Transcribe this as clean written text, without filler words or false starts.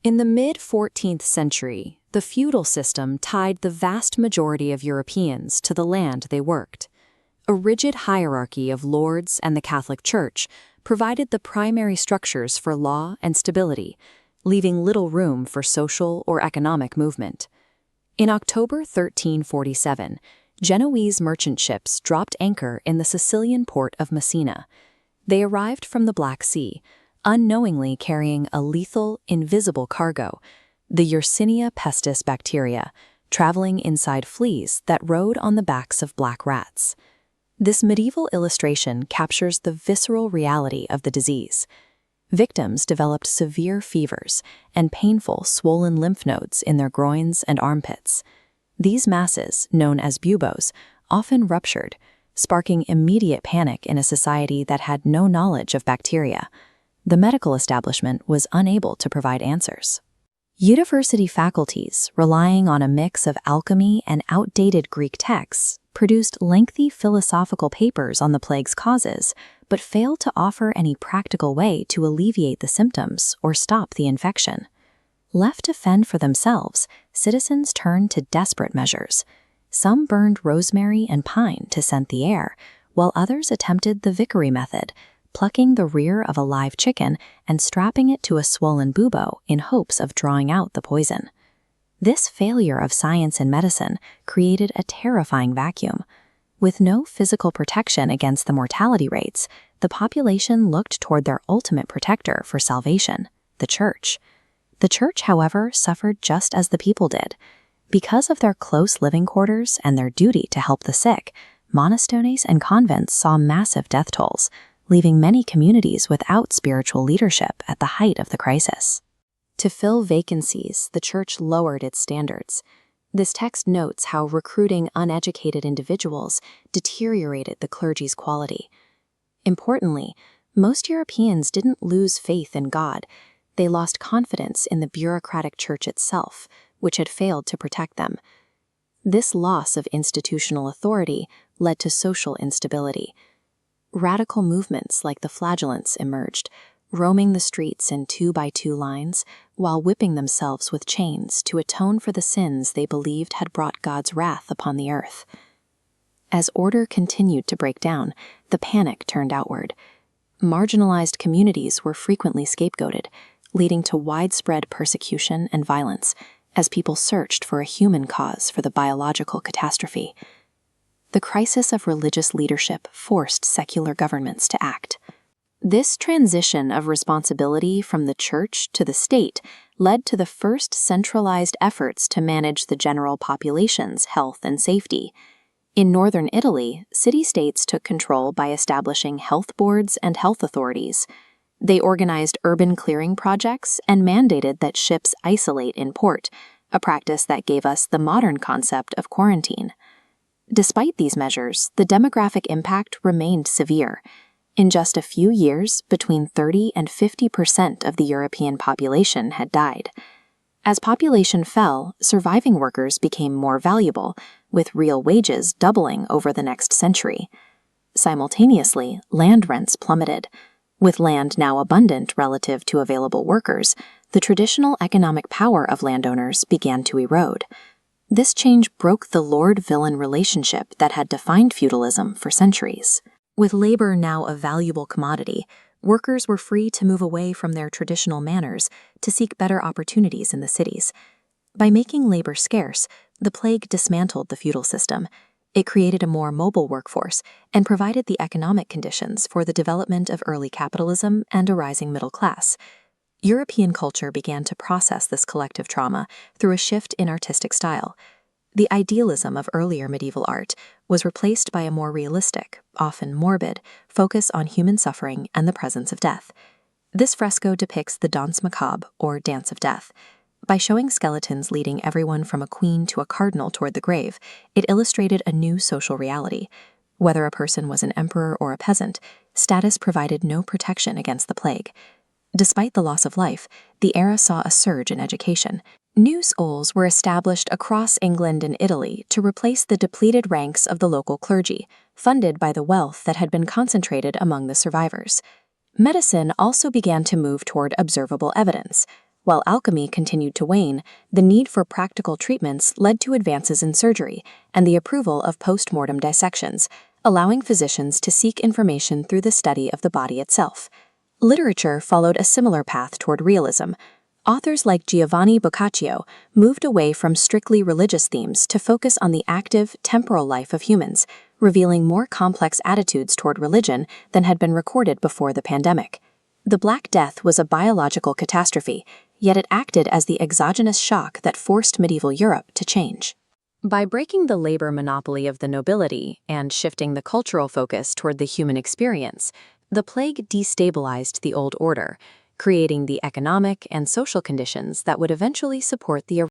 In the mid-14th century, the feudal system tied the vast majority of Europeans to the land they worked. A rigid hierarchy of lords and the Catholic Church provided the primary structures for law and stability, leaving little room for social or economic movement. In October 1347, Genoese merchant ships dropped anchor in the Sicilian port of Messina. They arrived from the Black Sea, unknowingly carrying a lethal, invisible cargo, the Yersinia pestis bacteria, traveling inside fleas that rode on the backs of black rats. This medieval illustration captures the visceral reality of the disease. Victims developed severe fevers and painful swollen lymph nodes in their groins and armpits. These masses, known as buboes, often ruptured, sparking immediate panic in a society that had no knowledge of bacteria. The medical establishment was unable to provide answers. University faculties, relying on a mix of alchemy and outdated Greek texts, produced lengthy philosophical papers on the plague's causes, but failed to offer any practical way to alleviate the symptoms or stop the infection. Left to fend for themselves, citizens turned to desperate measures. Some burned rosemary and pine to scent the air, while others attempted the Vickery method, plucking the rear of a live chicken and strapping it to a swollen bubo in hopes of drawing out the poison. This failure of science and medicine created a terrifying vacuum. With no physical protection against the mortality rates, the population looked toward their ultimate protector for salvation, the Church. The Church, however, suffered just as the people did. Because of their close living quarters and their duty to help the sick, monasteries and convents saw massive death tolls, leaving many communities without spiritual leadership at the height of the crisis. To fill vacancies, the Church lowered its standards. This text notes how recruiting uneducated individuals deteriorated the clergy's quality. Importantly, most Europeans didn't lose faith in God. They lost confidence in the bureaucratic Church itself, which had failed to protect them. This loss of institutional authority led to social instability. Radical movements like the Flagellants emerged, roaming the streets in 2-by-2 lines while whipping themselves with chains to atone for the sins they believed had brought God's wrath upon the earth. As order continued to break down, the panic turned outward. Marginalized communities were frequently scapegoated, leading to widespread persecution and violence as people searched for a human cause for the biological catastrophe. The crisis of religious leadership forced secular governments to act. This transition of responsibility from the Church to the state led to the first centralized efforts to manage the general population's health and safety. In northern Italy, city-states took control by establishing health boards and health authorities. They organized urban clearing projects and mandated that ships isolate in port, a practice that gave us the modern concept of quarantine. Despite these measures, the demographic impact remained severe. In just a few years, between 30% and 50% of the European population had died. As population fell, surviving workers became more valuable, with real wages doubling over the next century. Simultaneously, land rents plummeted. With land now abundant relative to available workers, the traditional economic power of landowners began to erode. This change broke the lord-villain relationship that had defined feudalism for centuries. With labor now a valuable commodity, workers were free to move away from their traditional manners to seek better opportunities in the cities. By making labor scarce, the plague dismantled the feudal system. It created a more mobile workforce and provided the economic conditions for the development of early capitalism and a rising middle class. European culture began to process this collective trauma through a shift in artistic style. The idealism of earlier medieval art was replaced by a more realistic, often morbid, focus on human suffering and the presence of death. This fresco depicts the Danse Macabre, or Dance of Death. By showing skeletons leading everyone from a queen to a cardinal toward the grave, it illustrated a new social reality. Whether a person was an emperor or a peasant, status provided no protection against the plague. Despite the loss of life, the era saw a surge in education. New schools were established across England and Italy to replace the depleted ranks of the local clergy, funded by the wealth that had been concentrated among the survivors. Medicine also began to move toward observable evidence. While alchemy continued to wane, the need for practical treatments led to advances in surgery and the approval of post-mortem dissections, allowing physicians to seek information through the study of the body itself. Literature followed a similar path toward realism. Authors like Giovanni Boccaccio moved away from strictly religious themes to focus on the active, temporal life of humans, revealing more complex attitudes toward religion than had been recorded before the pandemic. The Black Death was a biological catastrophe, yet it acted as the exogenous shock that forced medieval Europe to change. By breaking the labor monopoly of the nobility and shifting the cultural focus toward the human experience, the plague destabilized the old order, creating the economic and social conditions that would eventually support the